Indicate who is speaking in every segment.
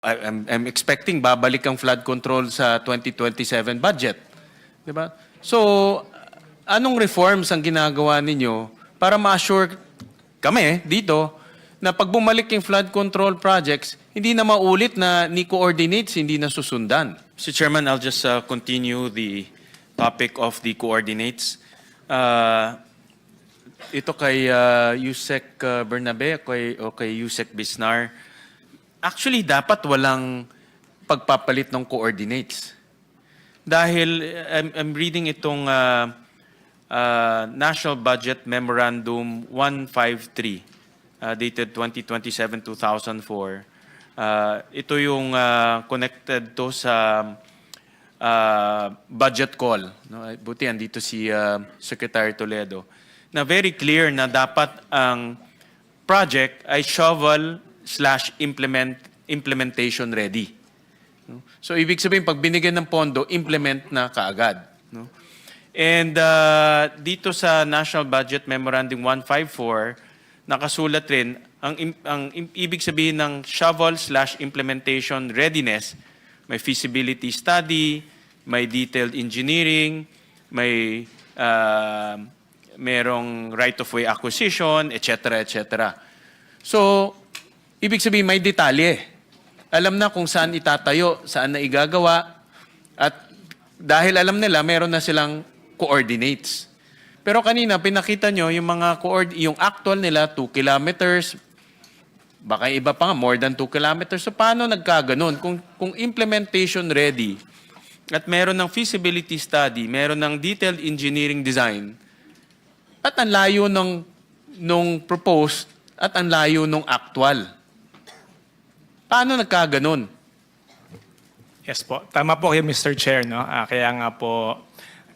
Speaker 1: I'm expecting babalik ang flood control sa 2027 budget. Diba? So, anong reforms ang ginagawa ninyo para ma-assure kami dito na pag bumalik yung flood control projects, hindi na maulit na ni coordinates, hindi na susundan?
Speaker 2: Mr. Chairman, I'll just continue the topic of the coordinates. Ito kay Yusek Bernabe o kay Yusek Bisnar. Actually, dapat walang pagpapalit ng coordinates. Dahil I'm reading itong National Budget Memorandum 153 dated 2027-2004. Ito yung connected to sa budget call. No? Buti andito si Secretary Toledo. Na very clear na dapat ang project ay shovel/implementation ready. No? So ibig sabihin pag binigyan ng pondo, implement na kaagad. No? And dito sa National Budget Memorandum 154, nakasulat rin ang ibig sabihin ng shovel/implementation readiness, may feasibility study, may detailed engineering, may merong right-of-way acquisition, etc., etc. So, ibig sabihin may detalye. Alam na kung saan itatayo, saan na igagawa, at dahil alam nila, meron na silang coordinates. Pero kanina, pinakita nyo yung yung actual nila, 2 kilometers, baka iba pa nga, more than 2 kilometers. So, paano nagkaganon? Kung implementation ready, at meron ng feasibility study, meron ng detailed engineering design, at ang layo nung proposed at ang layo nung actual. Paano nagkaganon?
Speaker 3: Yes po. Tama po kayo, Mr. Chair. No? Kaya nga po,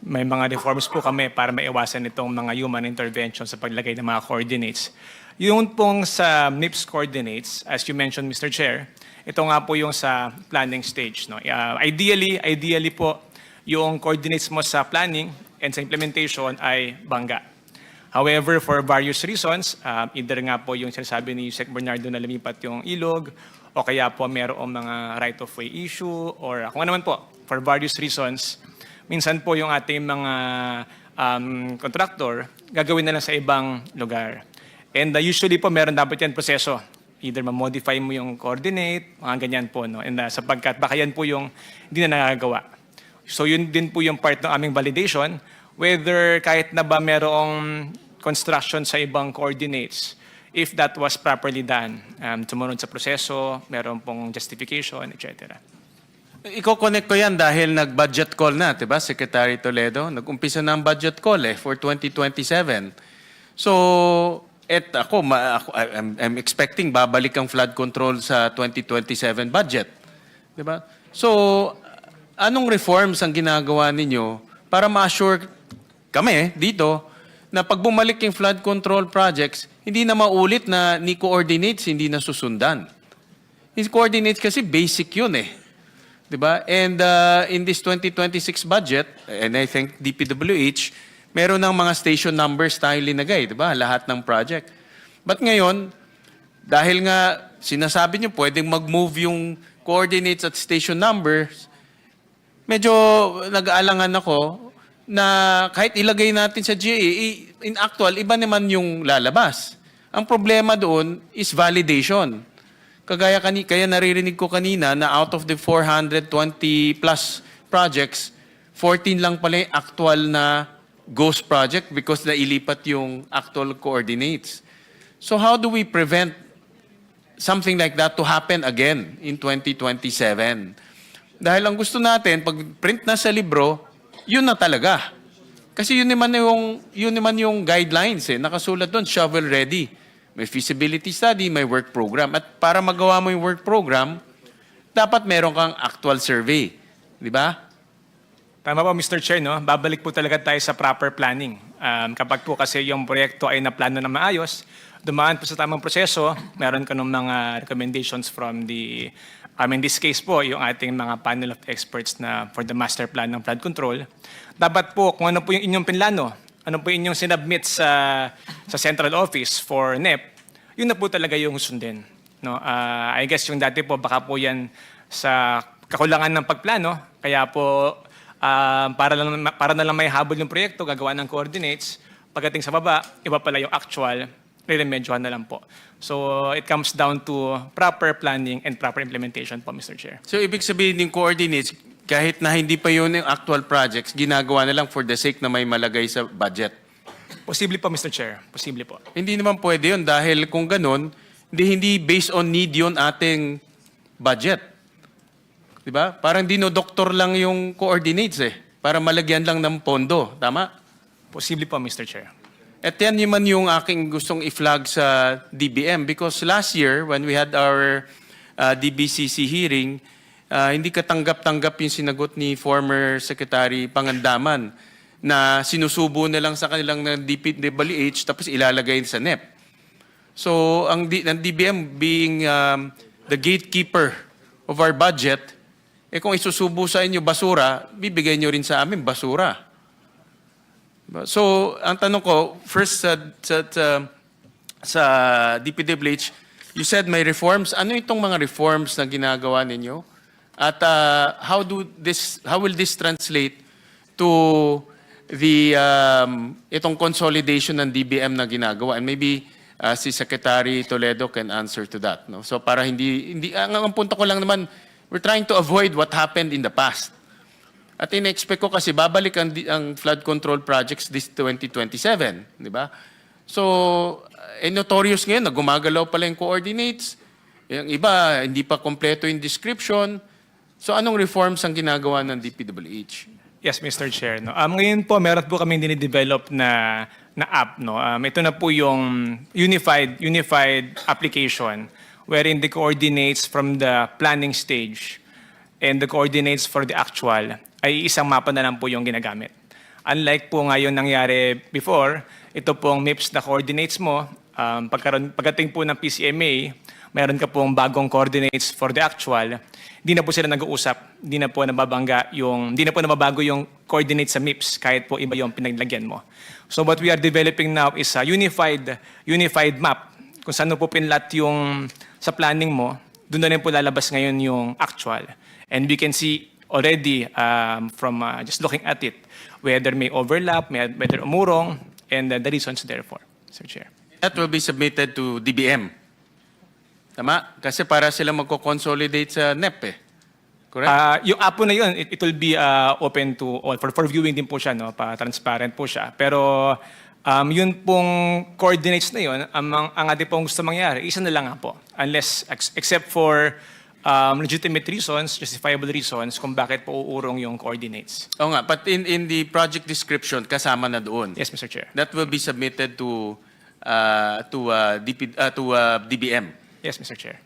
Speaker 3: may mga reforms po kami para maiwasan itong mga human intervention sa paglagay ng mga coordinates. Yung pong sa NIPS coordinates, as you mentioned, Mr. Chair, ito nga po yung sa planning stage. No? Ideally po, yung coordinates mo sa planning and sa implementation ay bangga. However, for various reasons, either nga po yung sinasabi ni Sec. Bernardo na lumipat yung ilog, o kaya po mayroong mga right-of-way issue, or kung ano naman po, for various reasons, minsan po yung ating mga contractor, gagawin na lang sa ibang lugar. And usually po meron dapat yan proseso. Either ma-modify mo yung coordinate, mga ganyan po. No? And sapagkat baka yan po yung hindi na nagagawa. So yun din po yung part ng aming validation, whether kahit na ba merong construction sa ibang coordinates, if that was properly done, sumunod sa proseso, meron pong justification, etc.
Speaker 1: Iko-connect ko yan dahil nag-budget call na, diba, Secretary Toledo? Nag-umpisa na ang budget call for 2027. So, I'm expecting babalik ang flood control sa 2027 budget. Diba? So, anong reforms ang ginagawa ninyo para ma-assure kami dito na pag bumalik yung flood control projects, hindi na maulit na ni coordinates, hindi na susundan. Yung coordinates kasi basic yun eh. Diba? And in this 2026 budget, and I think DPWH, meron ng mga station numbers tayo linagay, diba? Lahat ng project. But ngayon, dahil nga sinasabi nyo pwedeng mag-move yung coordinates at station numbers, medyo nag-aalangan ako na kahit ilagay natin sa GAA, in actual, iba naman yung lalabas. Ang problema doon is validation. Kaya naririnig ko kanina na out of the 420 plus projects, 14 lang pala yung actual na ghost project because nailipat yung actual coordinates. So how do we prevent something like that to happen again in 2027? Dahil ang gusto natin, pag print na sa libro, yun na talaga. Kasi yun naman yung guidelines nakasulat doon, shovel ready. May feasibility study, may work program. At para magawa mo yung work program, dapat meron kang actual survey. Di ba?
Speaker 3: Tama po, Mr. Chair. No? Babalik po talaga tayo sa proper planning. Kapag po kasi yung proyekto ay naplano na maayos, dumaan po sa tamang proseso, meron ka ng mga recommendations from the, in this case po, yung ating mga panel of experts na for the master plan ng flood control. Dapat po, kung ano po yung inyong pinlano, ano po yung inyong sinubmit sa central office for NEP, yun na po talaga yung sundin. No? I guess yung dati po, baka po yan sa kakulangan ng pagplano. Kaya po, para na lang may habol yung proyekto, gagawa ng coordinates. Pagdating sa baba, iba pala yung actual, re-remedyohan na lang po. So it comes down to proper planning and proper implementation po, Mr. Chair.
Speaker 1: So, ibig sabihin yung coordinates, kahit na hindi pa yun yung actual projects, ginagawa na lang for the sake na may malagay sa budget.
Speaker 3: Posible po, Mr. Chair. Posible po.
Speaker 1: Hindi naman pwede yun dahil kung ganun, hindi based on need yun ating budget. Diba? Parang dinodoktor lang yung coordinates para malagyan lang ng pondo. Tama?
Speaker 3: Posible po, Mr. Chair.
Speaker 1: At yan naman yung aking gustong i-flag sa DBM because last year when we had our DBCC hearing, hindi katanggap-tanggap yung sinagot ni former Secretary Pangandaman na sinusubo na lang sa kanilang ng DPWH tapos ilalagay sa NEP. So ang DBM being the gatekeeper of our budget, kung isusubo sa inyo basura, bibigay nyo rin sa amin basura. So, ang tanong ko, first sa DPWH, you said may reforms. Ano itong mga reforms na ginagawa ninyo? At how will this translate to the itong consolidation ng DBM na ginagawa? And maybe si Secretary Toledo can answer to that. No? So para hindi ang punto ko lang naman, we're trying to avoid what happened in the past. At in-expect ko kasi babalik ang flood control projects this 2027, di ba? So, notorious ngayon na gumagalaw pala yung coordinates. Yung iba, hindi pa kompleto yung description. So, anong reforms ang ginagawa ng DPWH?
Speaker 3: Yes, Mr. Chair. No? Ngayon po, meron po kami dinidevelop na app. No? Ito na po yung unified application wherein the coordinates from the planning stage and the coordinates for the actual ay isang mapa na lang po yung ginagamit. Unlike po ngayon nangyari before, ito pong MIPS na coordinates mo, pagdating po ng PCMA, meron ka pong bagong coordinates for the actual, hindi na po sila nag-uusap, hindi na po nababago yung coordinates sa MIPS kahit po iba yung pinaglagyan mo. So what we are developing now is a unified map kung saan po pinlat yung sa planning mo, doon na rin po lalabas ngayon yung actual. And we can see already from just looking at it, whether may overlap, whether umurong, and the reasons therefore, Sir Chair.
Speaker 1: That will be submitted to DBM. Tama? Kasi para sila magko-consolidate sa NEP Correct?
Speaker 3: Yung app po na yun, it will be open to all. For viewing din po siya, no? Pa-transparent po siya. Pero yun pong coordinates na yun, ang ating pong gusto mangyari, isa na lang nga po. Unless, except for legitimate reasons, justifiable reasons kung bakit po uurong yung coordinates.
Speaker 1: Oo nga, but in the project description, kasama na doon.
Speaker 3: Yes, Mr. Chair.
Speaker 1: That will be submitted to DBM.
Speaker 3: Yes, Mr. Chair.